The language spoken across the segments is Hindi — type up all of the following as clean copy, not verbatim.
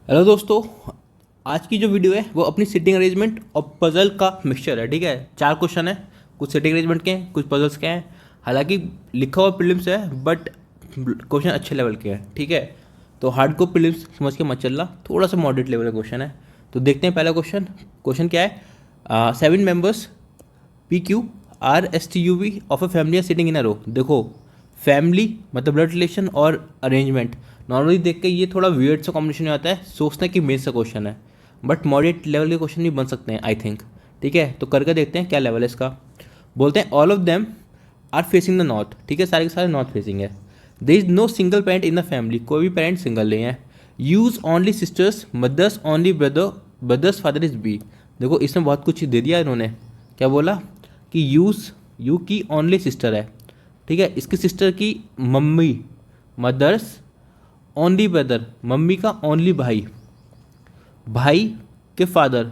हेलो दोस्तों। आज की जो वीडियो है वो अपनी सिटिंग अरेंजमेंट और पजल का मिक्सचर है। ठीक है, 4 क्वेश्चन है, कुछ सिटिंग अरेंजमेंट के हैं, कुछ पजल्स के हैं। हालांकि लिखा हुआ प्रीलिम्स है बट क्वेश्चन अच्छे लेवल के हैं। ठीक है, तो हार्ड को प्रीलिम्स समझ के मत चलना, थोड़ा सा मॉडरेट लेवल का क्वेश्चन है। तो देखते हैं पहला क्वेश्चन। क्वेश्चन क्या है? 7 members P Q R S T U V of a family are sitting in a row. देखो, फैमिली मतलब ब्लड रिलेशन और अरेंजमेंट नॉर्मली देख के ये थोड़ा वियर्ड सा कॉम्बिनेशन में आता है, सोचते हैं कि मेन सा क्वेश्चन है, बट मॉडरेट लेवल के क्वेश्चन भी बन सकते हैं आई थिंक। ठीक है, तो करके देखते हैं क्या लेवल है इसका। बोलते हैं all of them are facing the north. ठीक है, सारे के सारे नॉर्थ फेसिंग है। There is no single parent in the family, कोई भी पेरेंट सिंगल नहीं है। U's only sisters, mothers only brother, brothers father is B. देखो, इसमें बहुत कुछ दे दिया इन्होंने। क्या बोला कि यू की ओनली सिस्टर है। ठीक है, इसकी सिस्टर की mummy, mother's only brother, mummy का ओनली भाई, भाई के फादर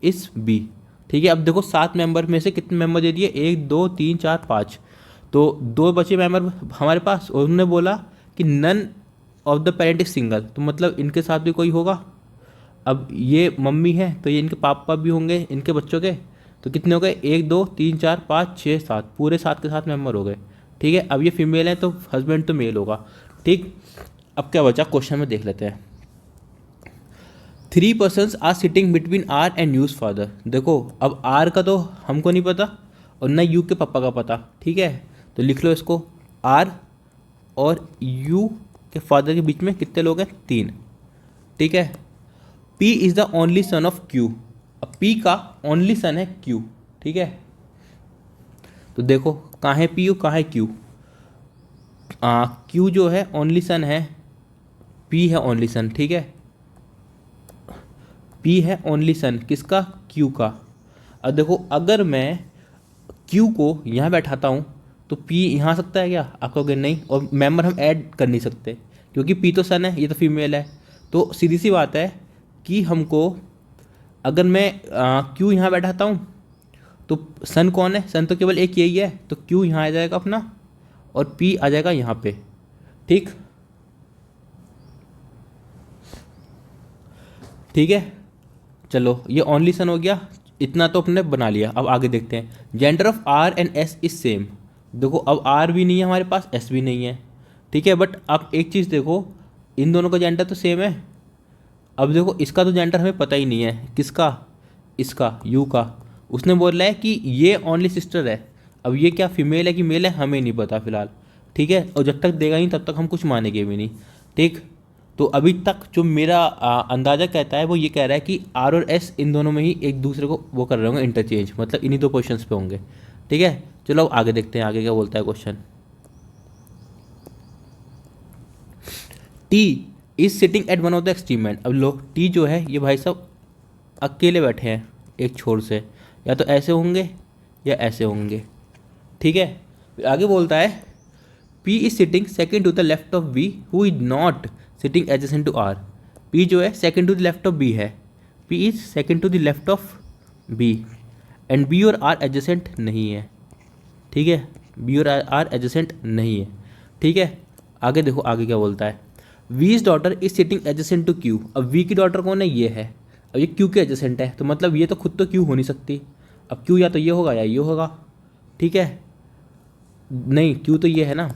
इस बी। ठीक है, अब देखो 7 मेंबर में से कितने मेंबर दे दिए? 1 2 3 4 5, तो 2 बचे मेंबर हमारे पास। और उन्होंने बोला कि none of the parent is single, तो मतलब इनके साथ भी कोई होगा। अब ये मम्मी है तो ये इनके पापा भी होंगे इनके बच्चों के। तो कितने हो गए? 1 2 3 4 5 6 7, पूरे 7 के 7 मेंबर हो गए। ठीक है, अब ये फीमेल है तो हस्बैंड तो मेल होगा। ठीक, अब क्या बचा क्वेश्चन में देख लेते हैं। 3 persons are sitting between R and U's father. देखो, अब आर का तो हमको नहीं पता और ना यू के पापा का पता। ठीक है, तो लिख लो इसको, आर और यू के फादर के बीच में कितने लोग हैं? 3। ठीक है, P is the only son of Q। अब P का ओनली सन है Q। ठीक है, तो देखो कहाँ है P और कहाँ है Q। Q जो है ओनली सन है, P है ओनली सन। ठीक है, P है ओनली सन किसका? Q का। अब देखो, अगर मैं Q को यहाँ बैठाता हूँ तो P यहाँ आ सकता है क्या? आप कहोगे नहीं, और मेंबर हम ऐड कर नहीं सकते क्योंकि P तो सन है, ये तो फीमेल है। तो सीधी सी बात है कि हमको, अगर मैं Q यहाँ बैठाता हूँ तो सन कौन है? सन तो केवल एक यही है, तो Q यहाँ आ जाएगा अपना और P आ जाएगा यहाँ पे। ठीक, ठीक है, चलो ये ओनली सन हो गया, इतना तो अपने बना लिया। अब आगे देखते हैं। Gender of R and S is same. देखो, अब आर भी नहीं है हमारे पास, एस भी नहीं है। ठीक है, बट अब एक चीज़ देखो, इन दोनों का जेंडर तो सेम है। अब देखो, इसका तो जेंडर हमें पता ही नहीं है, किसका? इसका, यू का। उसने बोला है कि ये ओनली सिस्टर है। अब ये क्या फीमेल है कि मेल है हमें नहीं पता फिलहाल। ठीक है, और जब तक देगा नहीं तब तक हम कुछ मानेंगे भी नहीं। ठीक, तो अभी तक जो मेरा अंदाज़ा कहता है वो ये कह रहा है कि आर और एस इन दोनों में ही एक दूसरे को वो कर रहे होंगे इंटरचेंज, मतलब इन्हीं 2 पोजिशंस पे होंगे। ठीक है, चलो अब आगे देखते हैं आगे क्या बोलता है question. T is sitting at one of the extreme and. अब लो, टी जो है ये भाई साहब अकेले बैठे हैं एक छोर से, या तो ऐसे होंगे या ऐसे होंगे। ठीक है, फिर आगे बोलता है P is sitting second to the left of B who is not sitting adjacent to R। P जो है second to the left of B है, P is second to the left of B and B और R एडजेसेंट नहीं है। ठीक है, B और R एडजेसेंट नहीं है। ठीक है, आगे देखो आगे क्या बोलता है। V is daughter is sitting adjacent to Q। अब V की डॉटर कौन है? ये है। अब ये Q के एडजेसेंट है, तो मतलब ये तो खुद तो Q हो नहीं सकती। अब Q या तो ये होगा या ये होगा। ठीक है, नहीं, Q तो ये है ना।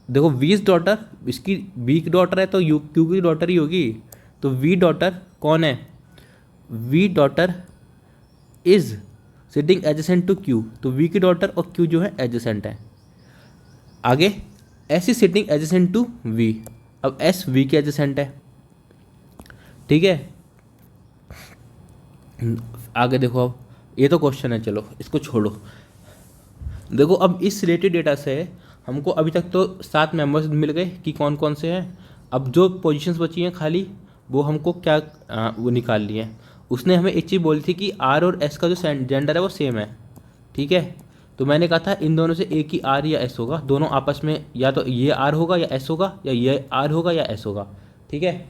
देखो, वी इज डॉटर, इसकी वी की डॉटर है तो यू क्यू की डॉटर ही होगी। तो वी डॉटर कौन है? V daughter is sitting adjacent to Q, तो वी की डॉटर और क्यू जो है एडजेसेंट है। आगे S is sitting adjacent to V. अब एस वी के एडजेसेंट है। ठीक है, आगे देखो, अब ये तो क्वेश्चन है, चलो इसको छोड़ो। देखो, अब इस रिलेटेड डेटा से हमको अभी तक तो 7 मेंबर्स मिल गए कि कौन कौन से हैं। अब जो पोजीशंस बची हैं खाली, वो हमको क्या वो निकाल लिए हैं। उसने हमें एक चीज़ बोली थी कि आर और एस का जो जेंडर है वो सेम है। ठीक है, तो मैंने कहा था इन दोनों से एक ही आर या एस होगा, दोनों आपस में या तो ये आर होगा या एस होगा, या ये आर होगा या एस होगा। ठीक है,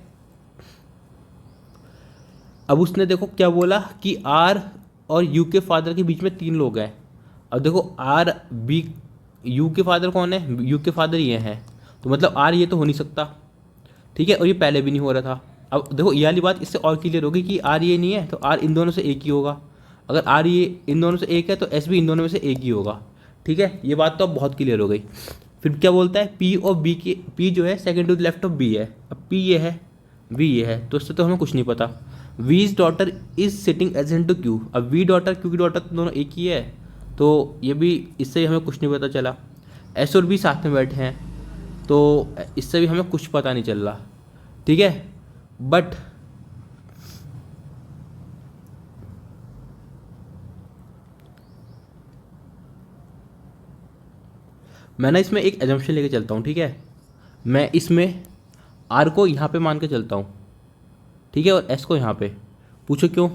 अब उसने देखो क्या बोला कि आर और यू के फादर के बीच में 3 लोग हैं। अब देखो, आर बी, यू के फादर कौन है? यू के फादर ये हैं, तो मतलब आर ये तो हो नहीं सकता। ठीक है, और ये पहले भी नहीं हो रहा था। अब देखो ये वाली बात इससे और क्लियर होगी कि आर ये नहीं है तो आर इन दोनों से एक ही होगा, अगर आर ये इन दोनों से एक है तो एस भी इन दोनों में से एक ही होगा। ठीक है, ये बात तो अब बहुत क्लियर हो गई। फिर क्या बोलता है, पी और बी के, पी जो है second to the left of B है, अब पी ये है वी ये है, तो उससे तो हमें कुछ नहीं पता। V's daughter is sitting adjacent to Q, अब वी डॉटर क्यू की डॉटर तो दोनों एक ही है, तो ये भी, इससे हमें कुछ नहीं पता चला। एस और बी साथ में बैठे हैं तो इससे भी हमें कुछ पता नहीं चल रहा। ठीक है, बट मैं ना इसमें एक एजम्पशन लेके चलता हूँ। ठीक है, मैं इसमें आर को यहाँ पे मान के चलता हूँ, ठीक है, और एस को यहाँ पे। पूछो क्यों,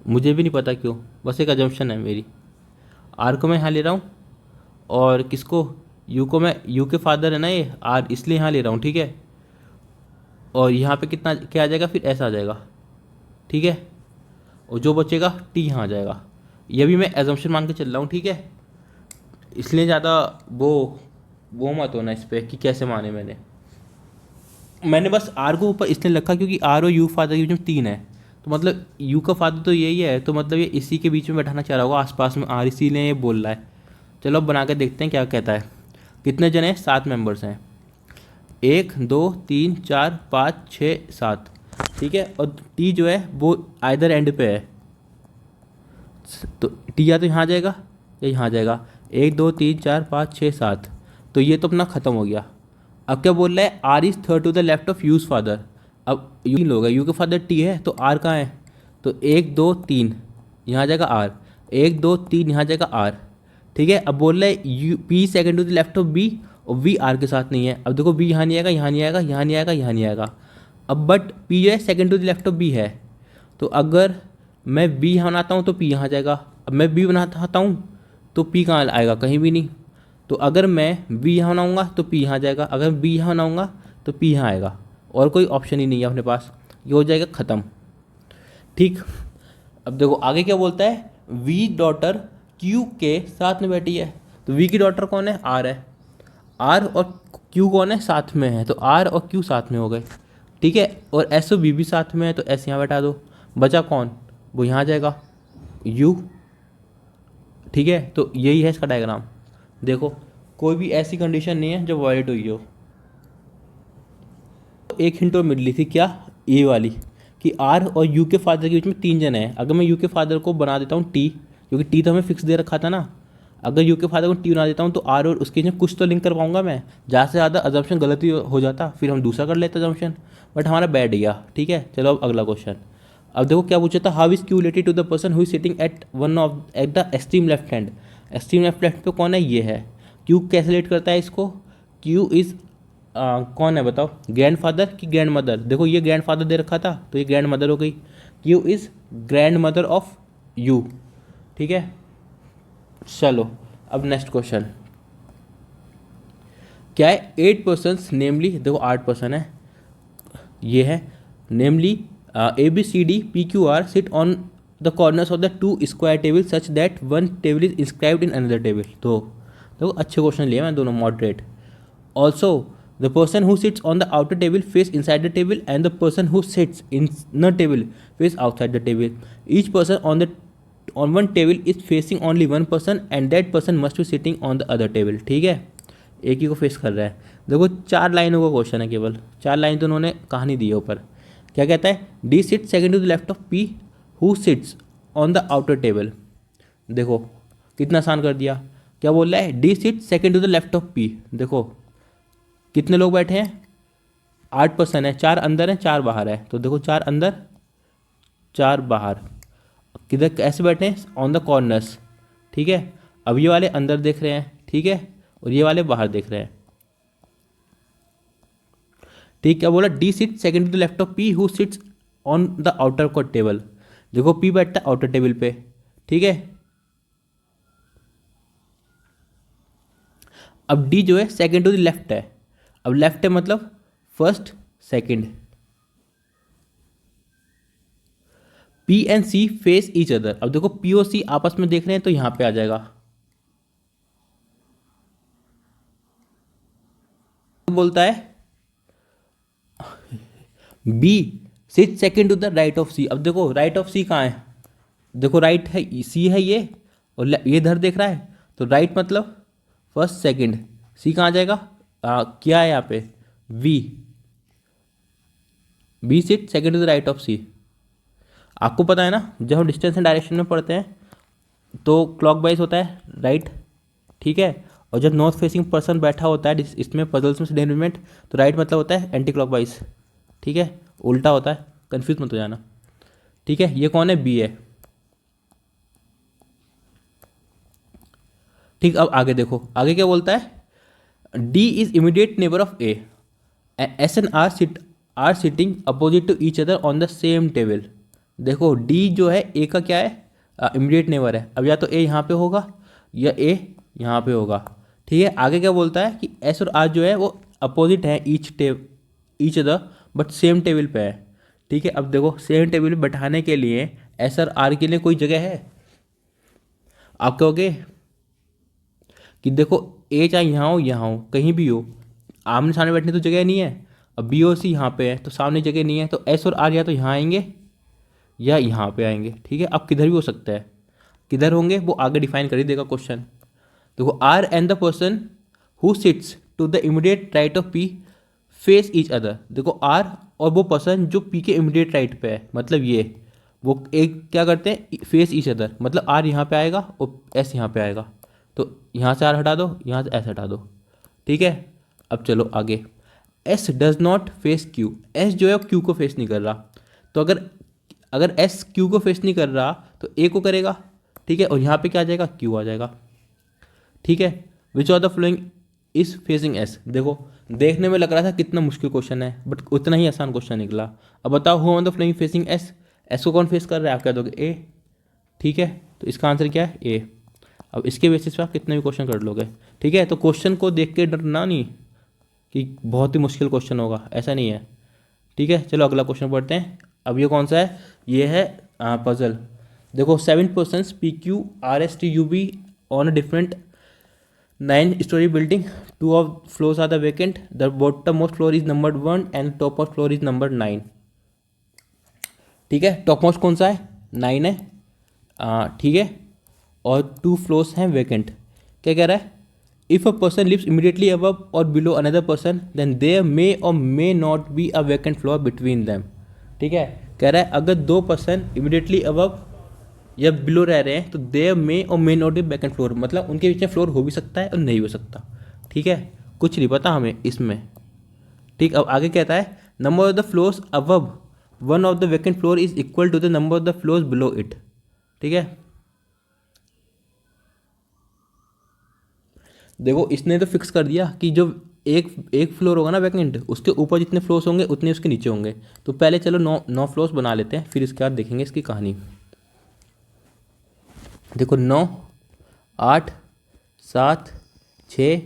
मुझे भी नहीं पता क्यों, बस एक एजम्पशन है मेरी। आर को मैं यहाँ ले रहा हूँ और किसको, यू को, मैं यू के फादर है ना ये आर, इसलिए यहाँ ले रहा हूँ। ठीक है, और यहाँ पे कितना क्या आ जाएगा, फिर एस आ जाएगा। ठीक है, और जो बचेगा टी यहाँ आ जाएगा। ये भी मैं एजम्पशन मान के चल रहा हूँ। ठीक है, इसलिए ज़्यादा वो मत होना इस पर कि कैसे माने मैंने बस आर को ऊपर इसलिए रखा क्योंकि आर और यू फादर के बीच में 3 है, तो मतलब यू का फादर तो यही है, तो मतलब ये इसी के बीच में बैठाना चाह रहा होगा आसपास में आर, इसीलिए ये बोल रहा है। चलो अब बना के देखते हैं क्या कहता है। कितने जने हैं, 7 मेंबर्स हैं, 1 2 3 4 5 6 7। ठीक है, और टी जो है वो आइदर एंड पे है, तो टी या तो यहाँ जाएगा या यहाँ जाएगा। 1 2 3 4 5 6 7, तो ये तो अपना ख़त्म हो गया। अब क्या बोल रहा है, R is third to the left of U's father. अब यू लोग है, यू के फादर टी है, तो आर कहाँ है, तो 1 2 3 यहाँ जाएगा आर, 1 2 3 यहाँ जाएगा आर। ठीक है, अब बोल रहा है U P second to the left of B, और वी आर के साथ नहीं है। अब देखो बी यहाँ नहीं आएगा, यहाँ नहीं आएगा, यहाँ नहीं आएगा, यहाँ नहीं आएगा। अब बट पी जो है second to the left of B है, तो अगर मैं बी यहाँ बनाता हूँ तो पी यहाँ जाएगा। अब मैं बी बनाता हूँ तो पी कहाँ आएगा, कहीं भी नहीं। तो अगर मैं बी यहाँ बनाऊँगा तो पी यहाँ जाएगा, अगर बी यहाँ बनाऊँगा तो पी यहाँ आएगा, और कोई ऑप्शन ही नहीं है अपने पास, ये हो जाएगा ख़त्म। ठीक, अब देखो आगे क्या बोलता है, वी डॉटर क्यू के साथ में बैठी है, तो वी की डॉटर कौन है, आर है। आर और क्यू कौन है, साथ में है, तो आर और क्यू साथ में हो गए। ठीक है, और एस और बी भी साथ में है, तो एस यहाँ बैठा दो। बचा कौन, वो यहाँ जाएगा, यू। ठीक है, तो यही है इसका डायग्राम। देखो कोई भी ऐसी कंडीशन नहीं है जो वायलेट हुई हो। एक हिंट और मिल रही थी, क्या, ये वाली, कि आर और यू के फादर के बीच में 3 जने हैं। अगर मैं यू के फादर को बना देता हूँ टी, क्योंकि टी तो हमें फिक्स दे रखा था ना, अगर यू के फादर को टी बना देता हूँ तो आर और उसके बीच में कुछ तो लिंक कर पाऊंगा मैं। ज़्यादा से ज़्यादा अजम्पशन गलत ही हो जाता, फिर हम दूसरा कर लेते अजम्पशन, बट हमारा बैठ गया। ठीक है, चलो अब अगला क्वेश्चन। अब देखो क्या पूछा था, how is Q related to the person who is sitting at one of at the extreme left hand. Extreme left पे कौन है, ये है। क्यू कैसे रिलेट करता है इसको, क्यू इज कौन है बताओ, ग्रैंड फादर की ग्रैंड मदर। देखो ये ग्रैंड फादर दे रखा था तो ये ग्रैंड मदर हो गई। Q is grand mother of you. ठीक है, चलो अब नेक्स्ट क्वेश्चन क्या है, 8 पर्सन्स नेमली, देखो 8 पर्सन है, ये है namely A B C D P Q R sit on the corners of the 2 square table such that one table is inscribed in another table. तो देखो अच्छे क्वेश्चन लिए मैं दोनों, moderate. Also the person who sits on the outer table face inside the table and the person who sits in the table face outside the table. Each person on one table is facing only one person and that person must be sitting on the other table। ठीक है, एक ही को फेस कर रहा है। देखो 4 लाइनों का क्वेश्चन है, केवल 4 लाइन तो उन्होंने कहानी दी है ऊपर। क्या कहता है, D sit second to the left of P who sits on the outer table. देखो कितना आसान कर दिया। क्या बोल रहा है, D sit second to the left of P. देखो कितने लोग बैठे हैं, 8 पर्सन है, 4 अंदर हैं 4 बाहर है, तो देखो 4 अंदर 4 बाहर। किधर कैसे बैठे हैं, ऑन द कॉर्नर्स। ठीक है, अब ये वाले अंदर देख रहे हैं, ठीक है, और ये वाले बाहर देख रहे हैं। ठीक, क्या बोला, D sit second to the left of P who sits on the outer court table. देखो पी बैठता है आउटर टेबल पे। ठीक है, अब डी जो है सेकंड टू द लेफ्ट है। अब लेफ्ट है मतलब first second. P and C face each other. अब देखो पी और सी आपस में देख रहे हैं तो यहां पे आ जाएगा। बोलता है B sit second to the right of C. अब देखो राइट ऑफ सी कहाँ है, देखो राइट है, सी है ये, और ये इधर देख रहा है, तो राइट मतलब फर्स्ट सेकंड, सी कहाँ जाएगा, क्या है यहाँ पे, V, B sit second to the right of C. आपको पता है ना, जब हम डिस्टेंस एंड डायरेक्शन में पढ़ते हैं तो क्लॉकवाइज होता है राइट, ठीक है, और जब नॉर्थ फेसिंग पर्सन बैठा होता है इसमें पजल्स में से डेरिवेंट, तो राइट मतलब होता है एंटी क्लॉकवाइज, ठीक है, उल्टा होता है, कंफ्यूज मत हो जाना, ठीक है। ये कौन है, बी है, ठीक। अब आगे देखो, आगे क्या बोलता है, D is immediate neighbour of A, S and R sitting opposite to each other on the same table. देखो डी जो है ए का क्या है, इमीडिएट नेबर है। अब या तो ए यहाँ पे होगा या ए यहाँ पे होगा, ठीक है। आगे क्या बोलता है कि एस और आर जो है वो अपोजिट है each other but same table पे है, ठीक है। अब देखो सेम टेबल पे बैठाने के लिए एस और आर के लिए कोई जगह है, आप कहोगे कि देखो ए चाहे यहाँ हो कहीं भी हो, आमने सामने बैठने तो जगह नहीं है। अब बी और सी यहाँ पे है तो सामने जगह नहीं है, तो एस और आर या तो यहाँ आएंगे या यहाँ पे आएंगे, ठीक है। अब किधर भी हो सकता है, किधर होंगे वो आगे डिफाइन कर ही देगा क्वेश्चन। देखो R and the person who sits to the immediate right of P face each other. देखो आर और वो पर्सन जो पी के इमीडिएट राइट पे है, मतलब ये वो एक क्या करते हैं, फेस ईच अदर, मतलब आर यहाँ पे आएगा और एस यहाँ पे आएगा, तो यहाँ से आर हटा दो, यहाँ से एस हटा दो, ठीक है। अब चलो आगे, S does not face Q, S जो है क्यू को फेस नहीं कर रहा, तो अगर अगर एस क्यू को फेस नहीं कर रहा तो ए को करेगा, ठीक है, और यहाँ पे क्या आ जाएगा, क्यू आ जाएगा, ठीक है। Which of the following is facing S. देखो देखने में लग रहा था कितना मुश्किल क्वेश्चन है, बट उतना ही आसान क्वेश्चन निकला। अब बताओ who on the flowing facing S, S को कौन फेस कर रहा है, आप कह दोगे ए, ठीक है, तो इसका आंसर क्या है, ए। अब इसके बेसिस पे आप कितने भी क्वेश्चन कर लोगे, ठीक है। तो क्वेश्चन को देख के डरना नहीं कि बहुत ही मुश्किल क्वेश्चन होगा, ऐसा नहीं है, ठीक है। चलो अगला क्वेश्चन पढ़ते हैं। अब ये कौन सा है, ये है पजल। देखो 7 persons P Q R S T U B on a different 9-story building, 2 of floors are the vacant, the bottom most floor is number 1 and top most floor is number 9, ठीक है। टॉप मोस्ट कौन सा है, 9 है, ठीक है, और 2 फ्लोर्स हैं वेकेंट। क्या कह रहा है, if a person lives immediately above or below another person then there may or may not be a vacant floor between them, ठीक है। कह रहा है अगर 2 पर्सन इमीडिएटली अबव या बिलो रह रहे हैं तो there may or may not be vacant floor, मतलब उनके बीच में फ्लोर हो भी सकता है और नहीं हो सकता, ठीक है। कुछ नहीं पता हमें इसमें, ठीक। अब आगे कहता है number of the floors above one of the vacant floor is equal to the number of the floors below it, ठीक है। देखो इसने तो फिक्स कर दिया कि जो एक एक फ्लोर होगा ना वैकेंट, उसके ऊपर जितने फ्लोर्स होंगे उतने उसके नीचे होंगे। तो पहले चलो 9 फ्लोर्स बना लेते हैं, फिर इसके बाद देखेंगे इसकी कहानी। देखो 9, 8, 7, 6,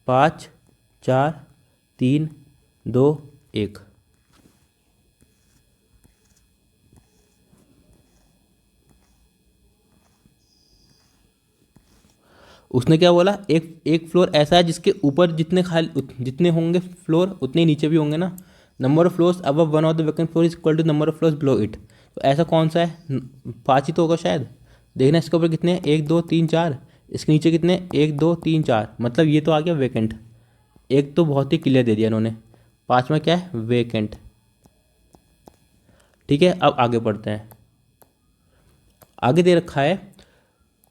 5, 4, 3, 2, 1। उसने क्या बोला, एक फ्लोर ऐसा है जिसके ऊपर जितने जितने होंगे फ्लोर उतने ही नीचे भी होंगे ना। Number of floors above one of the vacant floor is equal to number of floors below it. तो ऐसा कौन सा है, 5 ही तो होगा शायद। देखना इसके ऊपर कितने हैं, 1 2 3 4, इसके नीचे कितने, 1 2 3 4, मतलब ये तो आ गया वेकेंट। एक तो बहुत ही क्लियर दे दिया इन्होंने, 5वां क्या है, वेकेंट, ठीक है। अब आगे बढ़ते हैं, आगे दे रखा है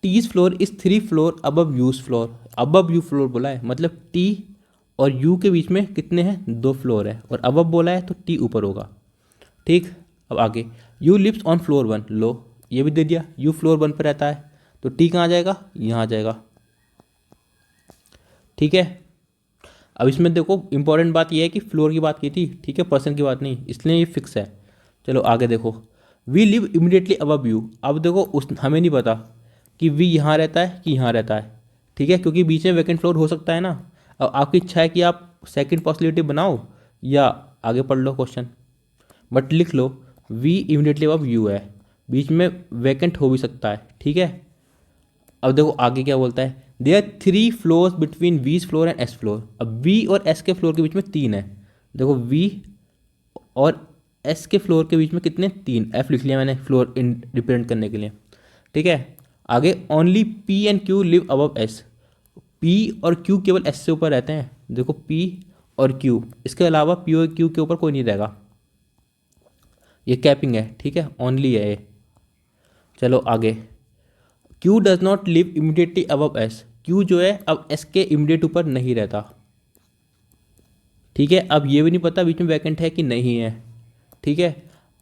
T's floor is 3 floor above U's floor. Above U floor बोला है, मतलब टी और यू के बीच में कितने हैं, 2 फ्लोर है, और अबव बोला है तो टी ऊपर होगा, ठीक। अब आगे यू लिव्स ऑन फ्लोर 1, लो ये भी दे दिया, यू फ्लोर 1 पर रहता है तो टी कहाँ आ जाएगा, यहाँ आ जाएगा, ठीक है। अब इसमें देखो इंपॉर्टेंट बात यह है कि फ्लोर की बात की थी, ठीक है, पर्सन की बात नहीं, इसलिए ये फिक्स है। चलो आगे देखो, V live immediately above U. अब देखो उस हमें नहीं पता कि वी यहाँ रहता है कि यहाँ रहता है, ठीक है, क्योंकि बीच में वैकेंट फ्लोर हो सकता है ना। अब आपकी इच्छा है कि आप सेकंड पॉसिबिलिटी बनाओ या आगे पढ़ लो क्वेश्चन, बट लिख लो वी इमीडिएटली अबव यू है, बीच में वैकेंट हो भी सकता है, ठीक है। अब देखो आगे क्या बोलता है, देयर 3 फ्लोर्स बिटवीन वीज फ्लोर एंड एस फ्लोर। अब वी और एस के फ्लोर के बीच में 3 है। देखो वी और एस के फ्लोर के बीच में कितने, 3, एफ लिख लिया मैंने फ्लोर इन रिप्रेजेंट करने के लिए, ठीक है। आगे only P and Q live above S, P और क्यू केवल एस से ऊपर रहते हैं, देखो पी और क्यू, इसके अलावा पी और क्यू के ऊपर कोई नहीं रहेगा, ये कैपिंग है, ठीक है, ओनली है ये। चलो आगे, Q does not live immediately above S, Q जो है अब एस के इमीडिएट ऊपर नहीं रहता, ठीक है। अब ये भी नहीं पता बीच में वैकेंट है कि नहीं है, ठीक है।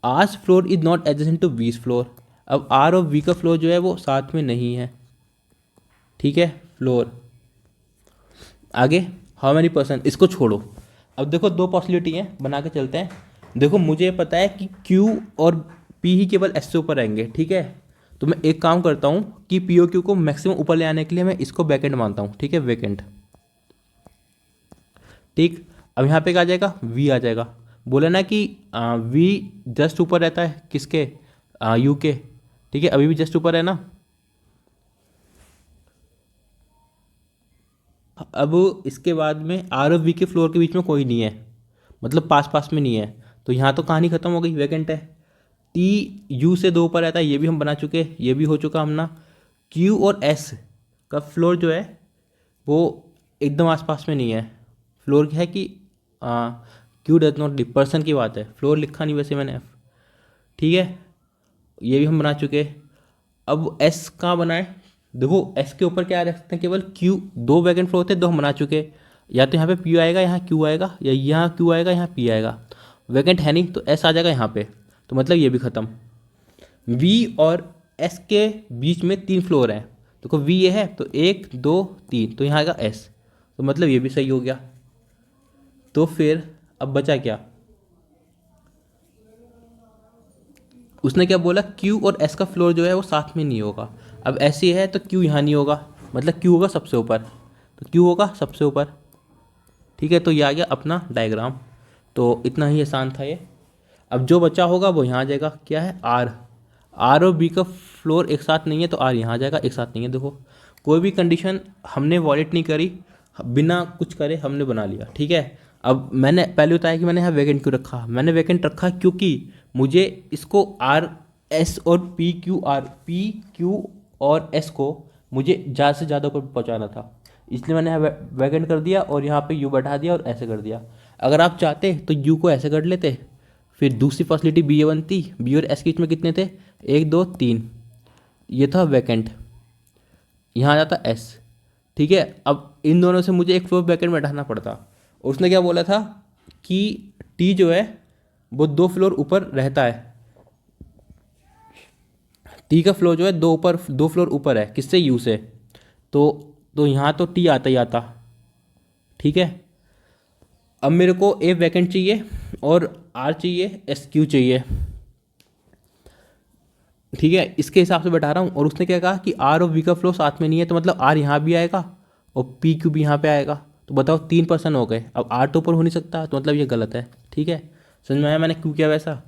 R's floor is not adjacent to V's floor, अब आर और वी का फ्लोर जो है वो साथ में नहीं है, ठीक है, फ्लोर। आगे हाउ मैनी पर्सन, इसको छोड़ो, अब देखो दो पॉसिबिलिटी है, बना के चलते हैं। देखो मुझे पता है कि Q और P ही केवल S से ऊपर रहेंगे, ठीक है। तो मैं एक काम करता हूँ कि P और Q को मैक्सिमम ऊपर ले आने के लिए मैं इसको वैकेंट मानता हूँ, ठीक है, वैकेंट, ठीक। अब यहाँ पे क्या आ जाएगा, V आ जाएगा, बोला ना कि V जस्ट ऊपर रहता है किसके, U के, ठीक है, अभी भी जस्ट ऊपर है ना। अब इसके बाद में आर और वी के फ्लोर के बीच में कोई नहीं है, मतलब पास पास में नहीं है, तो यहाँ तो कहानी खत्म हो गई, वैकेंट है। टी यू से 2 ऊपर रहता है, ये भी हम बना चुके, ये भी हो चुका हमना। क्यू और एस का फ्लोर जो है वो एकदम आसपास में नहीं है, फ्लोर क्या है कि Q does not live, person की बात है, फ्लोर लिखा नहीं वैसे मैंने, ठीक है, ये भी हम बना चुके। अब एस कहाँ बनाए, देखो एस के ऊपर क्या रख सकते हैं, केवल क्यू, 2 वैकेंट फ्लोर थे, 2 हम बना चुके, या तो यहाँ पे पी आएगा, यहाँ क्यू आएगा, या यहाँ क्यू आएगा, यहाँ पी आएगा, वैकेंट है नहीं तो एस आ जाएगा यहाँ पे, तो मतलब ये भी ख़त्म। वी और एस के बीच में 3 फ्लोर हैं, देखो वी ये है तो 1 2 3, तो यहाँ आएगा एस, तो मतलब ये भी सही हो गया। तो फिर अब बचा क्या, उसने क्या बोला, Q और S का फ्लोर जो है वो साथ में नहीं होगा। अब ऐसी है तो Q यहाँ नहीं होगा, मतलब Q होगा सबसे ऊपर, तो Q होगा सबसे ऊपर, ठीक है। तो ये आ गया अपना डायग्राम, तो इतना ही आसान था ये। अब जो बचा होगा वो यहाँ आ जाएगा, क्या है, R, R और B का फ्लोर एक साथ नहीं है तो R यहाँ आ जाएगा, एक साथ नहीं है, देखो कोई भी कंडीशन हमने वॉलेट नहीं करी, बिना कुछ करे हमने बना लिया, ठीक है। अब मैंने पहले बताया कि मैंने यहाँ वैकेंट क्यों रखा, मैंने वैकेंट रखा क्योंकि मुझे इसको आर एस और पी क्यू और एस को मुझे ज़्यादा से ज़्यादा ऊपर पहुँचाना था, इसलिए मैंने यहाँ वैकेंट कर दिया और यहाँ पे यू बैठा दिया और ऐसे कर दिया। अगर आप चाहते तो यू को ऐसे कर लेते, फिर दूसरी फैसिलिटी बी ए बनती, बी और एस के बीच में कितने थे, 1 2 3, ये था वैकेंट, यहाँ आ जाता एस, ठीक है। अब इन दोनों से मुझे एक फ्लोर वैकेंट में बैठाना पड़ता, और उसने क्या बोला था कि टी जो है वो 2 फ्लोर ऊपर रहता है, टी का फ्लोर जो है 2 फ्लोर ऊपर है किससे, यू से, तो यहाँ तो टी आता ही आता, ठीक है। अब मेरे को ए वैकेंट चाहिए और आर चाहिए, एस क्यू चाहिए, ठीक है, इसके हिसाब से बैठा रहा हूँ। और उसने क्या कहा कि आर और वी का फ्लो साथ में नहीं है, तो मतलब आर यहाँ भी आएगा और पी क्यू भी यहाँ पे आएगा, तो बताओ 3 पर्सन हो गए। अब आर तो ऊपर हो नहीं सकता, तो मतलब ये गलत है, ठीक है, समझ में आया मैंने क्यों किया वैसा।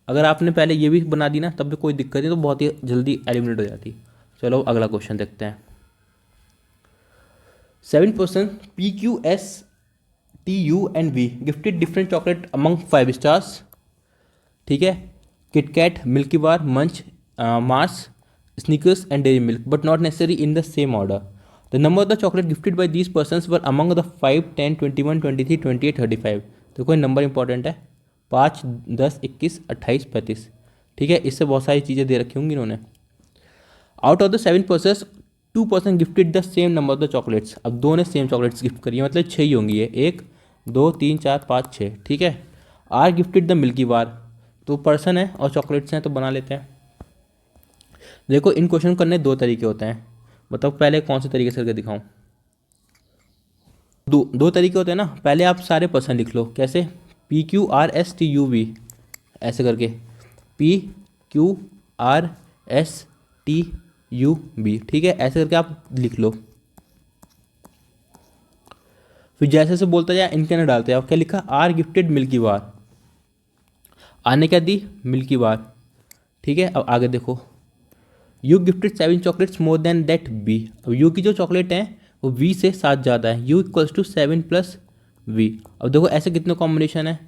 अगर आपने पहले ये भी बना दी ना तब भी कोई दिक्कत नहीं, तो बहुत ही जल्दी एलिमिनेट हो जाती। चलो अगला क्वेश्चन देखते हैं। 7 person P Q S T U and V gifted different chocolate among 5 stars, ठीक है, KitKat, Milky Bar, Munch, Mars, Snickers and Dairy Milk, but not necessary in the same order. The number of the chocolate gifted by these persons were among the 5 10 21 23 28 35। तो कोई नंबर इंपॉर्टेंट है, 5 10 21 28 35, ठीक है, इससे बहुत सारी चीज़ें दे रखी होंगी इन्होंने। Out of the 7 persons 2 person gifted the same number of the chocolates, अब 2 ने सेम चॉकलेट्स गिफ्ट करी है, मतलब 6 ही होंगी ये, 1 2 3 4 5 6, ठीक है। आर गिफ्टेड द मिल्की बार, तो पर्सन है और चॉकलेट्स हैं तो बना लेते हैं। देखो इन क्वेश्चन करने 2 तरीके होते हैं, बताओ पहले कौन से तरीके से करके दिखाऊं। दो तरीके होते हैं ना, पहले आप सारे पर्सन लिख लो, कैसे, P Q R S T U V, ऐसे करके P Q R S T U B, ठीक है, ऐसे करके आप लिख लो। फिर जैसे जैसे बोलता जाए इनके अंदर डालते जाओ, क्या लिखा, आर गिफ्टेड मिल्की बार, आने क्या दी, मिल्की बार, ठीक है। अब आगे देखो, U gifted 7 chocolates more than that B, अब यू की जो चॉकलेट है वो वी से 7 ज़्यादा है, U equals to 7 plus V. अब देखो ऐसे कितने कॉम्बिनेशन है,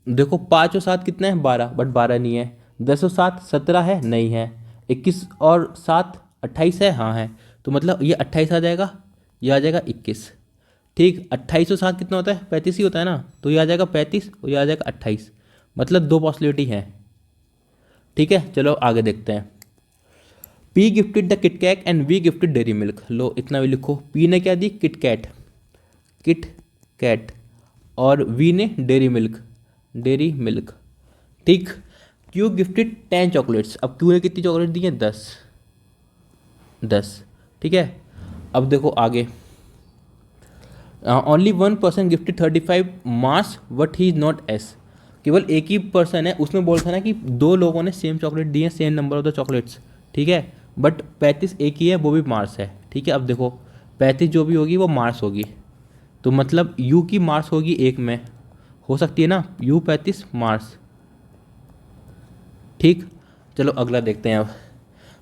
देखो 5 और 7 कितना है 12, बट 12 नहीं है। 10 और 7 17 है, नहीं है। 21 और 7 28 है, हाँ है। तो मतलब ये 28 आ जाएगा, ये आ जाएगा 21। ठीक, 28 और 7 कितना होता है 35 ही होता है ना, तो ये आ जाएगा 35 और ये आ जाएगा 28। मतलब दो पॉसिबिलिटी है। ठीक है, चलो आगे देखते हैं। P gifted the KitKat and V gifted Dairy Milk. लो इतना भी लिखो, पी ने क्या दी किटकैट, किट कैट, और वी ने डेरी मिल्क, डेरी मिल्क। ठीक, क्यू गिफ्टेड 10 चॉकलेट्स। अब क्यू ने कितनी चॉकलेट दी है 10, 10। ठीक है, अब देखो आगे। Only 1 person gifted 35 marks but he is not S. केवल एक ही पर्सन है, उसमें बोलता है ना कि दो लोगों ने सेम चॉकलेट दी है, same number of the chocolates. ठीक है, बट 35 एक ही है, वो भी मार्स है। ठीक है, अब देखो 35 जो भी होगी वो मार्स होगी, तो मतलब यू की मार्स होगी एक में, हो सकती है ना, यू 35 मार्स। ठीक, चलो अगला देखते हैं अब।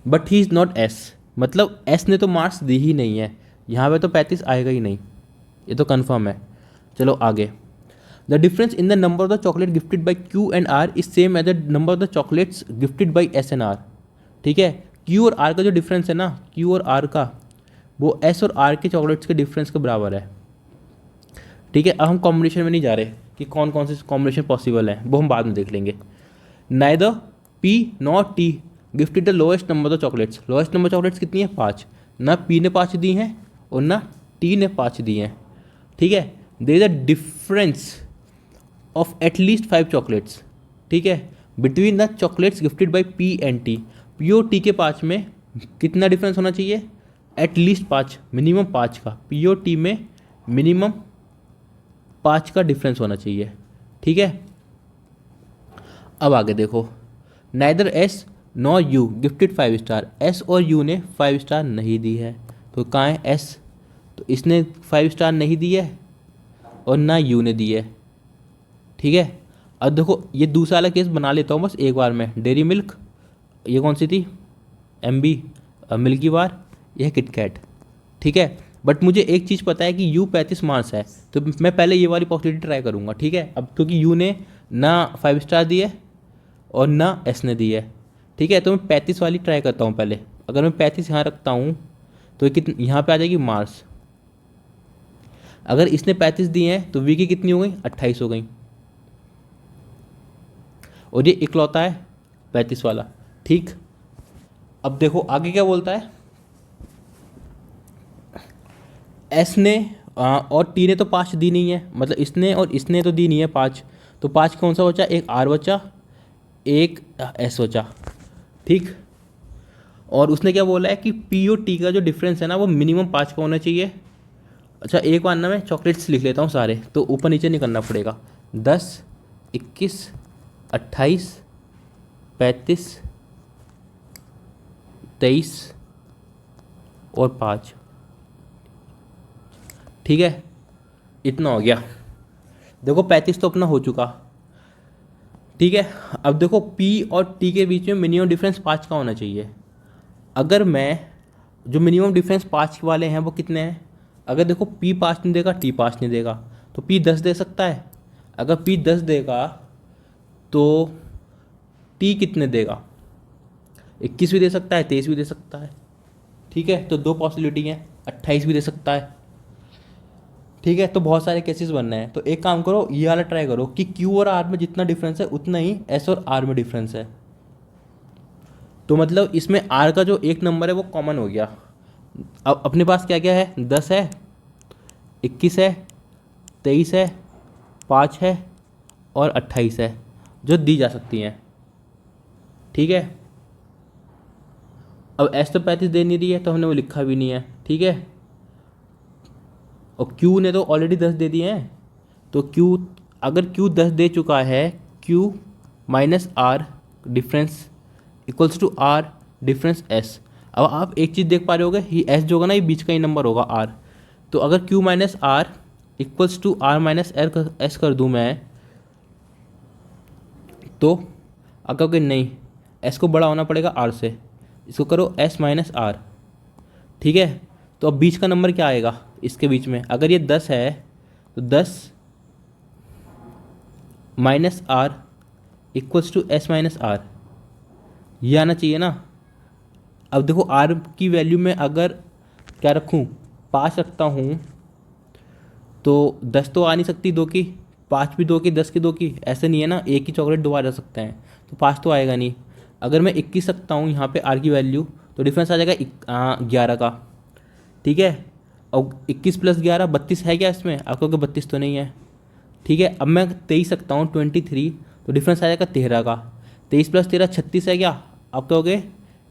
But he is not S, मतलब एस ने तो मार्क्स दी ही नहीं है, यहाँ पे तो 35 आएगा ही नहीं, ये तो कन्फर्म है। चलो आगे। The difference in the number of the chocolate gifted by Q and R is same as the number of the chocolates gifted by S and R. ठीक है, क्यू और आर का जो डिफरेंस है ना, क्यू और आर का, वो एस और आर के चॉकलेट्स के डिफरेंस के बराबर है। ठीक है, अब हम कॉम्बिनेशन में नहीं जा रहे कि कौन कौन से कॉम्बिनेशन पॉसिबल है, वो हम बाद में देख लेंगे। Neither P not T gifted the lowest number of chocolates. Lowest number chocolates कितनी है 5, ना पी ने 5 दी हैं और ना टी ने 5 दी हैं। ठीक है, there is a difference of at least 5 chocolates. ठीक है, between the chocolates gifted by P and T. P और टी के 5 में कितना डिफरेंस होना चाहिए, एटलीस्ट 5, मिनिमम 5 का। पी और टी में मिनिमम 5 का डिफरेंस होना चाहिए। ठीक है, अब आगे देखो। Neither S nor you gifted 5 star. S और यू ने 5 स्टार नहीं दी है, तो कहाँ है एस, तो इसने 5 स्टार नहीं दी है और ना यू ने दी है। ठीक है, अब देखो ये दूसरा वाला केस बना लेता हूँ बस एक बार में। डेरी मिल्क, ये कौन सी थी, एम बी, मिल्की बार, यह किटकैट। ठीक है, बट मुझे एक चीज़ पता है कि यू 35 मार्क्स है, तो मैं पहले ये वाली पॉसिबिलिटी ट्राई करूँगा। ठीक है, अब क्योंकि यू ने ना 5 स्टार दी है और ना एस ने दी है। ठीक है, तो मैं 35 वाली ट्राई करता हूँ पहले। अगर मैं 35 यहाँ रखता हूँ तो कितनी यहाँ पे आ जाएगी मार्क्स। अगर इसने 35 दिए हैं तो वी की कितनी हो गई 28 हो गई, और ये इकलौता है 35 वाला। ठीक, अब देखो आगे क्या बोलता है। एस ने और टी ने तो 5 दी नहीं है, मतलब इसने और इसने तो दी नहीं है 5, तो 5 कौन सा बचा, एक आर बचा, एक एस बचा। ठीक, और उसने क्या बोला है कि पी और टी का जो डिफरेंस है ना वो मिनिमम 5 का होना चाहिए। अच्छा एक बार ना मैं चॉकलेट्स लिख लेता हूँ सारे, तो ऊपर नीचे नहीं करना पड़ेगा। 10, 21, 28, 35, 23 और 5। ठीक है, इतना हो गया। देखो 35 तो अपना हो चुका। ठीक है, अब देखो P और T के बीच में मिनिमम डिफरेंस 5 का होना चाहिए। अगर मैं जो मिनिमम डिफरेंस 5 वाले हैं वो कितने हैं, अगर देखो P 5 नहीं देगा, T 5 नहीं देगा, तो P 10 दे सकता है। अगर P 10 देगा तो T कितने देगा, 21 भी दे सकता है, 23 भी दे सकता है। ठीक है, तो दो पॉसिबिलिटी हैं, 28 भी दे सकता है। ठीक है, तो बहुत सारे केसेस बनने हैं, तो एक काम करो ये वाला ट्राई करो कि Q और R में जितना डिफरेंस है उतना ही S और R में डिफरेंस है। तो मतलब इसमें R का जो एक नंबर है वो कॉमन हो गया। अब अपने पास क्या क्या है, 10 है, 21 है, 23 है, 5 है और 28 है जो दी जा सकती हैं। ठीक है, अब S तो 35 दे नहीं रही है तो हमने वो लिखा भी नहीं है। ठीक है, और Q ने तो ऑलरेडी 10 दे दिए हैं, तो Q, अगर Q 10 दे चुका है, Q minus R difference equals to R difference S। अब आप एक चीज़ देख पा रहे होगे, ये S जो होगा ना ये बीच का ही नंबर होगा R। तो अगर Q minus R equals to R minus S कर दूँ मैं, तो अगर कि नहीं S को बड़ा होना पड़ेगा R से, इसको करो S माइनस आर। ठीक है, तो अब बीच का नंबर क्या आएगा इसके बीच में, अगर ये 10 है तो 10 minus R equals to S minus R, ये आना चाहिए ना। अब देखो आर की वैल्यू में अगर क्या रखूँ, 5 रखता हूँ तो 10 तो आ नहीं सकती दो की, 5 भी दो की, 10 की दो की, ऐसे नहीं है ना, एक ही चॉकलेट दो आ जा सकते हैं, तो 5 तो आएगा नहीं। अगर मैं 21 रखता हूँ यहाँ पे आर की वैल्यू, तो डिफरेंस आ जाएगा 11 का, ठीक है। और 21 प्लस 11 32 है क्या इसमें, आप कहोगे 32 तो नहीं है, ठीक है। अब मैं 23 रखता हूँ 23, तो डिफरेंस आ जाएगा 13 का। 23 प्लस 13 36 है क्या, आप कहोगे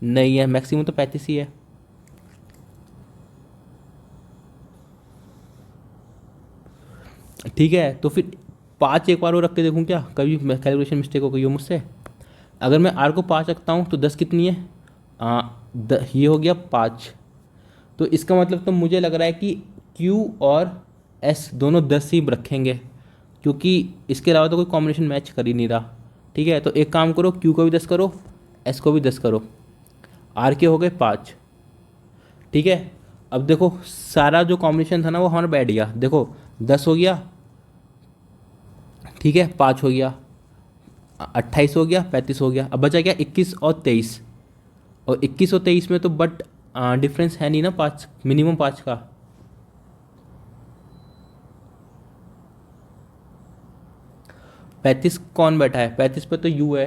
नहीं है, मैक्सिमम तो 35 ही है। ठीक है, तो फिर 5 एक बार और रख के देखूँ क्या, कभी कैलकुलेशन मिस्टेक हो गई हो मुझसे। अगर मैं आर को 5 रखता हूँ तो 10 कितनी है, ये हो गया 5। तो इसका मतलब तो मुझे लग रहा है कि Q और S दोनों 10 ही रखेंगे, क्योंकि इसके अलावा तो कोई कॉम्बिनेशन मैच कर ही नहीं रहा। ठीक है, तो एक काम करो, Q को भी 10 करो, S को भी 10 करो, R के हो गए 5। ठीक है, अब देखो सारा जो कॉम्बिनेशन था ना वो हमारा बैठ गया। देखो 10 हो गया, ठीक है, 5 हो गया, 28 हो गया, 35 हो गया, अब बचा क्या 21 और 23। और 21 और 23 में तो बट डिफरेंस है नहीं ना 5, मिनिमम 5 का। पैंतीस कौन बैठा है, 35 पे तो यू है,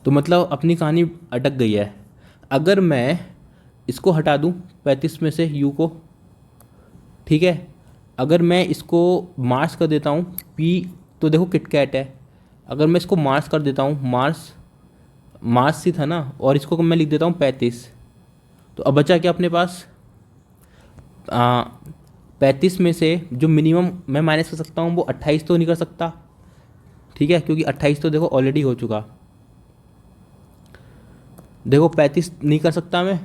तो मतलब अपनी कहानी अटक गई है। अगर मैं इसको हटा दूं 35 में से यू को, ठीक है, अगर मैं इसको मार्स कर देता हूँ पी, तो देखो किटकैट है, अगर मैं इसको मार्स कर देता हूँ, मार्स मार्स ही था ना, और इसको मैं लिख देता हूँ 35, तो अब बचा क्या अपने पास, 35 में से जो मिनिमम मैं माइनस कर सकता हूँ वो 28 तो नहीं कर सकता, ठीक है, क्योंकि 28 तो देखो ऑलरेडी हो चुका। देखो 35 नहीं कर सकता मैं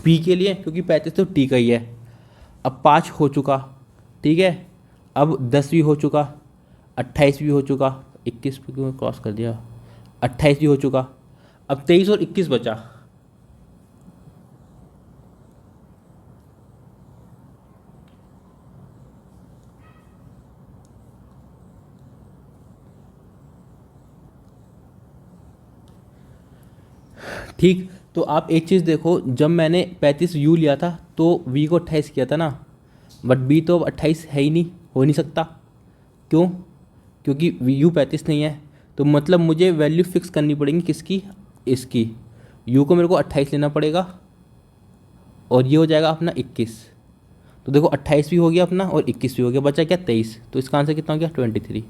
पी के लिए, क्योंकि 35 तो टी का ही है। अब 5 हो चुका, ठीक है, अब 10 भी हो चुका, 28 भी हो चुका, 21 भी क्यों क्रॉस कर दिया, 28 भी हो चुका, अब 23 और 21 बचा। ठीक, तो आप एक चीज़ देखो, जब मैंने 35 यू लिया था तो वी को 28 किया था ना, बट बी तो अब 28 है ही नहीं, हो नहीं सकता। क्यों, क्योंकि यू 35 नहीं है, तो मतलब मुझे वैल्यू फिक्स करनी पड़ेगी किसकी, इसकी। यू को मेरे को 28 लेना पड़ेगा, और ये हो जाएगा अपना 21। तो देखो 28 भी हो गया अपना और 21 भी हो गया, बचा क्या 23, तो इसका आंसर कितना हो गया 23।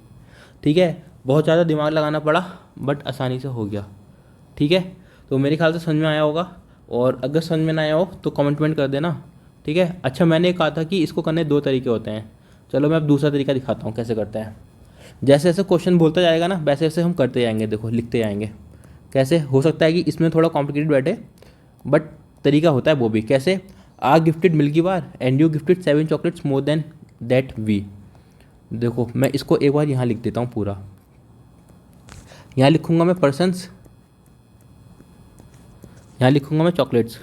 ठीक है, बहुत ज़्यादा दिमाग लगाना पड़ा बट आसानी से हो गया। ठीक है, तो मेरे ख्याल से समझ में आया होगा, और अगर समझ में ना आया हो तो कमेंट कर देना। ठीक है, अच्छा मैंने कहा था कि इसको करने 2 तरीके होते हैं, चलो मैं अब दूसरा तरीका दिखाता हूँ कैसे करते हैं। जैसे जैसे क्वेश्चन बोलता जाएगा ना वैसे वैसे हम करते जाएंगे, देखो लिखते जाएंगे। कैसे हो सकता है कि इसमें थोड़ा कॉम्प्लिकेटेड बैठे, बट तरीका होता है वो भी। कैसे, R gifted Milky Bar and U gifted 7 chocolates more than that V. देखो मैं इसको एक बार यहाँ लिख देता हूँ पूरा, यहाँ लिखूँगा मैं पर्सन्स, यहाँ लिखूँगा मैं चॉकलेट्स।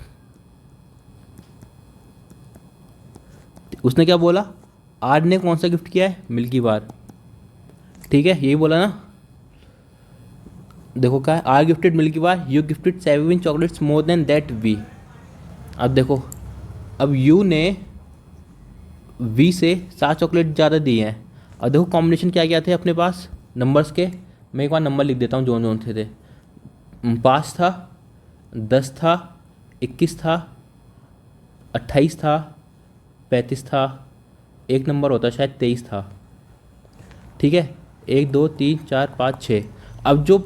उसने क्या बोला, आर ने कौन सा गिफ्ट किया है, मिल्की बार, ठीक है, यही बोला ना। देखो क्या है, R gifted Milky Bar, U gifted 7 chocolates more than that V. अब देखो, अब यू ने वी से 7 चॉकलेट ज़्यादा दिए हैं, और देखो कॉम्बिनेशन क्या क्या थे अपने पास नंबर्स के, मैं एक बार नंबर लिख देता हूँ जो जो थे 5 था, 10 था, 21 था, 28 था, 35 था, एक नंबर होता शायद 23 था। ठीक है, 1 2 3 4 5 6। अब जो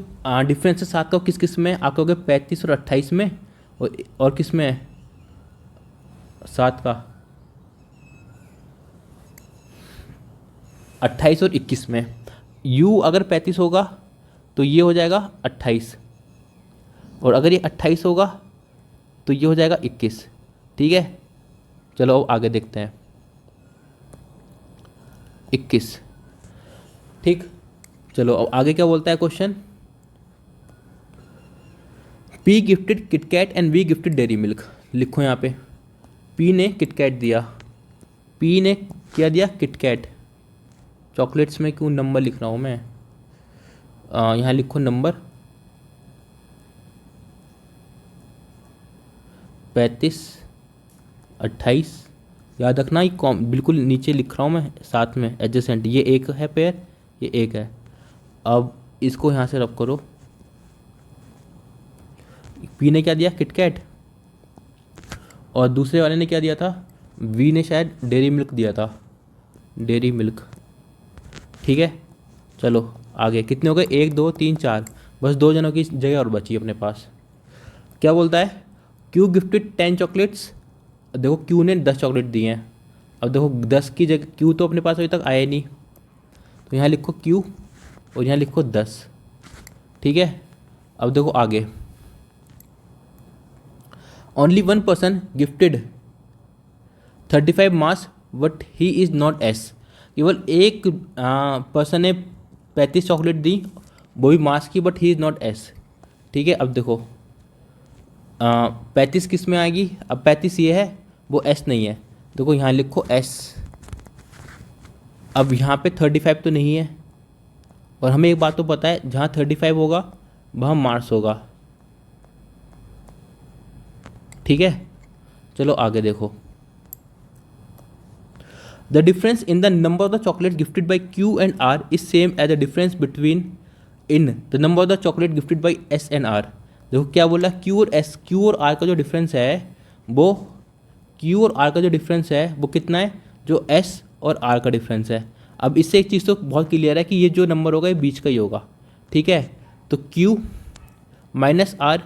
डिफरेंस है 7 का, किस किस में, आप कहोगे 35 और 28 में, और किस में है 7 का, 28 और 21 में। u अगर 35 होगा तो ये हो जाएगा 28, और अगर ये 28 होगा तो ये हो जाएगा 21। ठीक है, चलो अब आगे देखते हैं। 21, ठीक, चलो अब आगे क्या बोलता है question, P gifted KitKat and V gifted Dairy Milk. लिखो यहाँ पे, पी ने किटकैट दिया, पी ने क्या दिया, किटकैट। चॉकलेट्स में क्यों नंबर लिख रहा हूँ मैं, यहाँ लिखो नंबर 35, 28, याद रखना ये बिल्कुल नीचे लिख रहा हूँ मैं साथ में एडजेसेंट, ये एक है पेयर, ये एक है। अब इसको यहाँ से रब करो। पी ने क्या दिया, किटकैट, और दूसरे वाले ने क्या दिया था, वी ने शायद डेयरी मिल्क दिया था, डेयरी मिल्क। ठीक है, चलो आगे कितने हो गए, 1 2 3 4, बस 2 जनों की जगह और बची अपने पास। क्या बोलता है, क्यू गिफ्टेड 10 चॉकलेट्स। देखो क्यू ने 10 चॉकलेट दिए हैं। अब देखो 10 की जगह क्यू तो अपने पास अभी तक आया नहीं, तो यहाँ लिखो क्यू और यहाँ लिखो 10। ठीक है, अब देखो आगे, only 1 person gifted 35 mass but he is not S. केवल एक पर्सन ने 35 चॉकलेट दी, वो भी मास की, but he is not S. ठीक है, अब देखो 35 किस में आएगी, अब 35 ये है, वो एस नहीं है, देखो यहाँ लिखो एस। अब यहाँ पे 35 तो नहीं है, और हमें एक बात तो पता है, जहाँ 35 होगा वहाँ मार्स होगा। ठीक है, चलो आगे देखो, the difference in the number of the chocolate gifted by Q and R is same as the difference between in the number of the chocolate gifted by S and R. देखो क्या बोला, क्यू और एस, क्यू और आर का जो डिफरेंस है वो, क्यू और आर का जो डिफरेंस है वो कितना है, जो एस और आर का डिफरेंस है। अब इससे एक चीज़ तो बहुत क्लियर है कि ये जो नंबर होगा ये बीच का ही होगा। ठीक है, तो Q minus R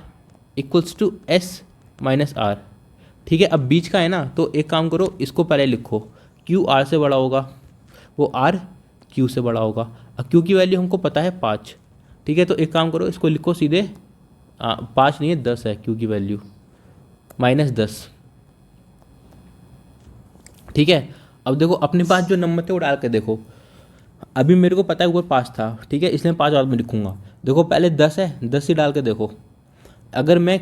equals to S minus R. ठीक है, अब बीच का है ना, तो एक काम करो, इसको पहले लिखो, क्यू आर से बड़ा होगा, वो आर क्यू से बड़ा होगा। अब क्यू की वैल्यू हमको पता है 5। ठीक है, तो एक काम करो, इसको लिखो सीधे, 5 नहीं है 10 है क्यू की वैल्यू, -10। ठीक है, अब देखो अपने पास जो नंबर थे वो डाल के देखो, अभी मेरे को पता है ऊपर 5 था। ठीक है, इसलिए 5 बाद में लिखूंगा। देखो पहले 10 है, 10 ही डाल के देखो, अगर मैं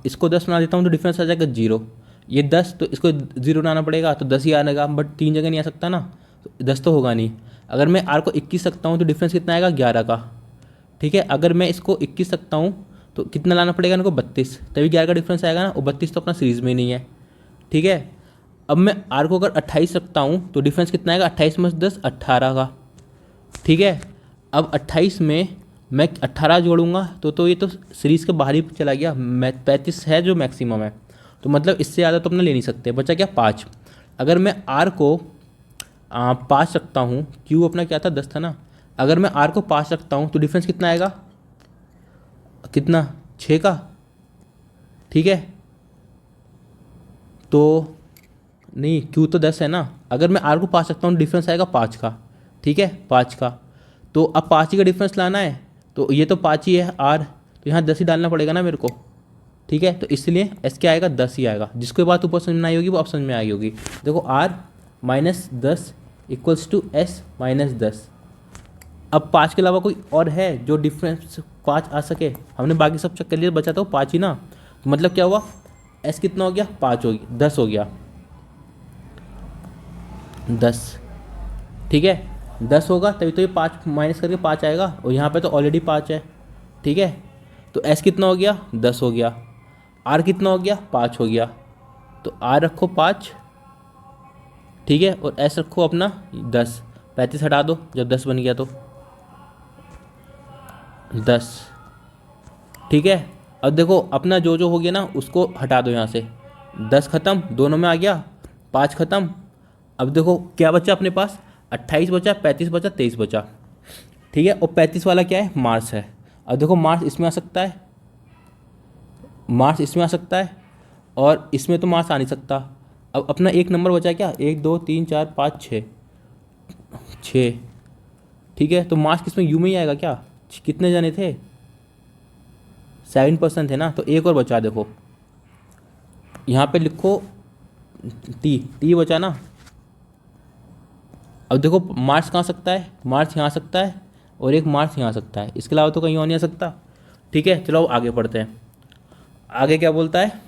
इसको 10 बना देता हूँ तो डिफरेंस आ जाएगा 0। ये 10, तो इसको 0 बनाना पड़ेगा, तो 10 ही आएगा, बट 3 जगह नहीं आ सकता ना, तो 10 तो होगा नहीं। अगर मैं आर को 21 रखता हूँ तो डिफरेंस कितना आएगा, 11 का। ठीक है, अगर मैं इसको 21 रखता हूँ तो कितना लाना पड़ेगा इनको, 32, तभी 11 का डिफरेंस आएगा ना, और 32 तो अपना सीरीज़ में ही नहीं है। ठीक है, अब मैं आर को अगर 28 रखता हूँ तो डिफरेंस कितना आएगा, 28 में 10 18 का। ठीक है, अब 28 में मैं 18 जोड़ूंगा तो ये तो सीरीज़ के बाहर ही चला गया, 35 है जो मैक्सिमम है, तो मतलब इससे ज़्यादा तो अपना ले नहीं सकते, बचा क्या 5। अगर मैं आर को 5 रखता हूँ, क्यू अपना क्या था 10 था ना, अगर मैं आर को 5 रखता हूँ तो डिफरेंस कितना आएगा, कितना 6 का। ठीक है, तो नहीं, क्यू तो 10 है ना, अगर मैं आर को 5 रखता हूँ डिफरेंस आएगा 5 का। ठीक है, 5 का, तो अब 5 ही का डिफरेंस लाना है, तो ये तो 5 ही है आर, तो यहाँ 10 ही डालना पड़ेगा ना मेरे को। ठीक है, तो इसलिए एस क्या आएगा, 10 ही आएगा। जिसको बात ऊपर समझ में आई होगी वो ऑप्शन में आई होगी। देखो आर -10 इक्वल्स टू एस -10। अब 5 के अलावा कोई और है जो डिफरेंस 5 आ सके, हमने बाकी सब चेक कर लिया, बचा तो 5 ही ना, तो मतलब क्या हुआ, एस कितना हो गया, 5 हो गया, 10 हो गया, 10। ठीक है, 10 होगा तभी तो ये 5 माइनस करके 5 आएगा, और यहाँ पे तो ऑलरेडी 5 है। ठीक है, तो एस कितना हो गया, 10 हो गया, आर कितना हो गया, 5 हो गया, तो आर रखो 5। ठीक है, और एस रखो अपना 10, 35 हटा दो जब 10 बन गया तो 10। ठीक है, अब देखो अपना जो जो हो गया ना उसको हटा दो यहाँ से, 10 ख़त्म, दोनों में आ गया, 5 ख़त्म। अब देखो क्या बचा अपने पास, 28 बचा, 35 बचा, 23 बचा। ठीक है, और 35 वाला क्या है, मार्स है। अब देखो मार्स इसमें आ सकता है, मार्स इसमें आ सकता है, और इसमें तो मार्स आ नहीं सकता। अब अपना एक नंबर बचा क्या, 1 2 3 4 5 6 6। ठीक है, तो मार्स किसमें, यू में ही आएगा क्या, कितने जने थे, 7% थे ना, तो एक और बचा। देखो यहाँ पे लिखो टी बचा ना। अब देखो मार्स कहाँ आ सकता है, मार्स यहाँ आ सकता है, और एक मार्स यहाँ आ सकता है, इसके अलावा तो कहीं और नहीं आ सकता। ठीक है, चलो आगे पढ़ते हैं। आगे क्या बोलता है,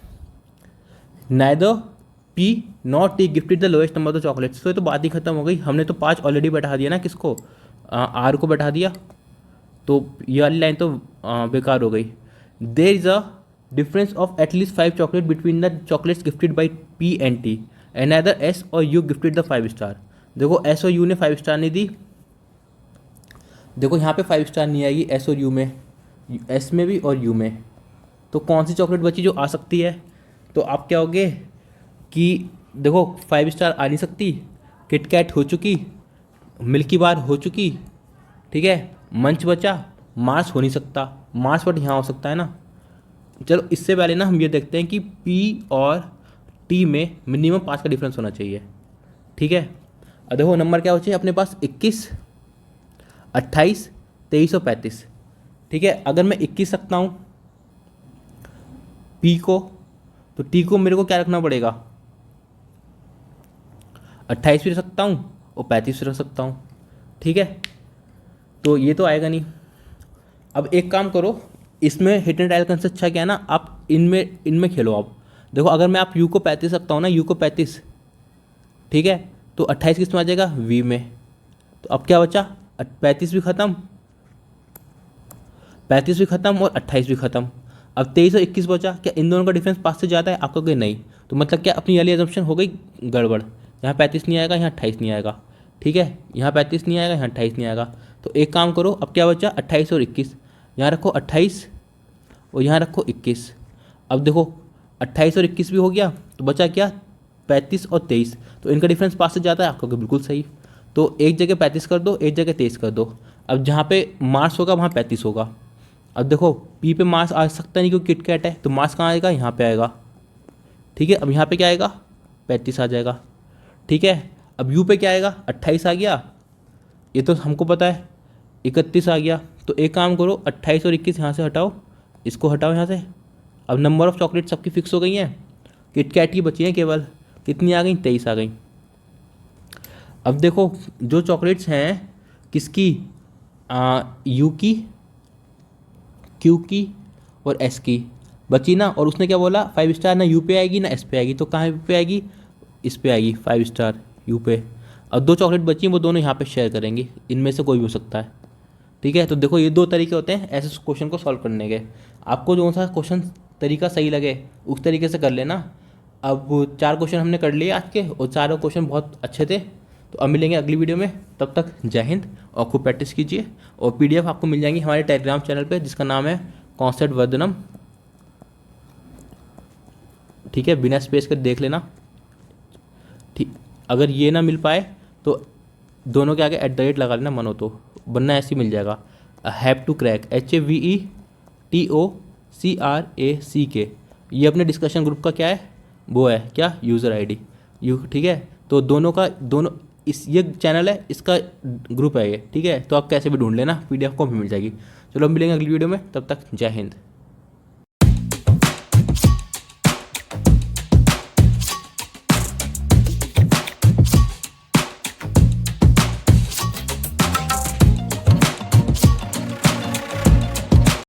neither P not T gifted the lowest number of chocolates. तो ये तो बात ही खत्म हो गई, हमने तो 5 ऑलरेडी बैठा दिया ना, किसको, आर को बैठा दिया, तो ये वाली लाइन तो बेकार हो गई। There is a difference of at least 5 chocolate between the chocolates gifted by P and T and other S और यू गिफ्टेड द 5 स्टार। देखो एस और यू ने 5 स्टार नहीं दी, देखो यहाँ पे 5 स्टार नहीं आएगी एस और यू में, एस में भी और यू में, तो कौन सी चॉकलेट बची जो आ सकती है। तो आप क्या होगे कि देखो 5 स्टार आ नहीं सकती, किटकैट हो चुकी, मिल्की बार हो चुकी, ठीक है, मंच बचा, मार्स हो नहीं सकता, मार्स बट यहाँ हो सकता है ना। चलो इससे पहले ना हम ये देखते हैं कि पी और टी में मिनिमम 5 का डिफरेंस होना चाहिए, ठीक है। अब देखो नंबर क्या बचे अपने पास, 21, 28, 23 और 35, ठीक है। अगर मैं 21 रखता हूँ पी को, तो टी को मेरे को क्या रखना पड़ेगा, 28 भी रख सकता हूँ और 35 भी रख सकता हूँ, ठीक है। तो ये तो आएगा नहीं। अब एक काम करो, इसमें हिट एंड डायल से अच्छा क्या है ना, आप इनमें खेलो। आप देखो अगर मैं आप यू को 35 रखता हूँ ना, यू को 35, ठीक है, तो 28 किस में आ जाएगा, वी में। तो अब क्या बचा, 35 भी ख़त्म, 35 भी ख़त्म और 28 भी ख़त्म। अब 23 और 21 बचा, क्या इन दोनों का डिफरेंस 5 से ज़्यादा है, आपको कहीं नहीं, तो मतलब क्या अपनी वाली एजम्पशन हो गई गड़बड़, यहाँ 35 नहीं आएगा, यहाँ 28 नहीं आएगा, ठीक है, यहाँ 35 नहीं आएगा, यहाँ 28 नहीं आएगा। तो एक काम करो, अब क्या बचा, 28 और 21, यहाँ रखो 28 और यहाँ रखो 21। अब देखो 28 और 21 भी हो गया, तो बचा क्या, 35 और 23, तो इनका डिफरेंस 5 से ज़्यादा है, आपको बिल्कुल सही। तो एक जगह 35 कर दो, एक जगह 23 कर दो। अब जहाँ पे मार्स होगा वहाँ 35 होगा। अब देखो पी पे मार्स आ सकता नहीं क्योंकि किटकैट है, तो मार्स कहाँ आएगा, यहाँ पे आएगा, ठीक है। अब यहाँ पे क्या आएगा, 35 आ जाएगा, ठीक है। अब यू पे क्या आएगा, 28 आ गया, ये तो हमको पता है, 31 आ गया। तो एक काम करो, 28 और 21 यहाँ से हटाओ, इसको हटाओ यहाँ से। अब नंबर ऑफ़ चॉकलेट सबकी फिक्स हो गई हैं, किटकैट की बची हैं केवल, कितनी आ गई, 23 आ गई। अब देखो जो चॉकलेट्स हैं किसकी, यू की, क्यू की और एस की बची ना, और उसने क्या बोला, 5 स्टार ना यू पे आएगी ना एस पे आएगी, तो कहाँ पे आएगी, इस पे आएगी 5 स्टार यू पे। अब 2 चॉकलेट बची हैं, वो दोनों यहाँ पे शेयर करेंगे, इनमें से कोई भी हो सकता है, ठीक है। तो देखो ये 2 तरीके होते हैं ऐसे क्वेश्चन को सॉल्व करने के, आपको जो सा क्वेश्चन तरीका सही लगे उस तरीके से कर लेना। अब 4 क्वेश्चन हमने कर लिए आज के, और चारों क्वेश्चन बहुत अच्छे थे। तो अब मिलेंगे अगली वीडियो में, तब तक जय हिंद और खूब प्रैक्टिस कीजिए। और पीडीएफ आपको मिल जाएंगी हमारे टेलीग्राम चैनल पे जिसका नाम है कॉन्सेप्ट वर्धनम, ठीक है, बिना स्पेस कर देख लेना, ठीक। अगर ये ना मिल पाए तो दोनों के आगे @ लगा लेना, मन हो तो, वरना ऐसे ही मिल जाएगा। हैव टू क्रैक, HAVETOCRACK, ये अपने डिस्कशन ग्रुप का क्या है, वो है क्या, यूज़र ID, ठीक है। तो दोनों इस ये चैनल है, इसका ग्रुप है ये, ठीक है। तो आप कैसे भी ढूंढ लेना, PDF को भी मिल जाएगी। चलो मिलेंगे अगली वीडियो में, तब तक जय हिंद।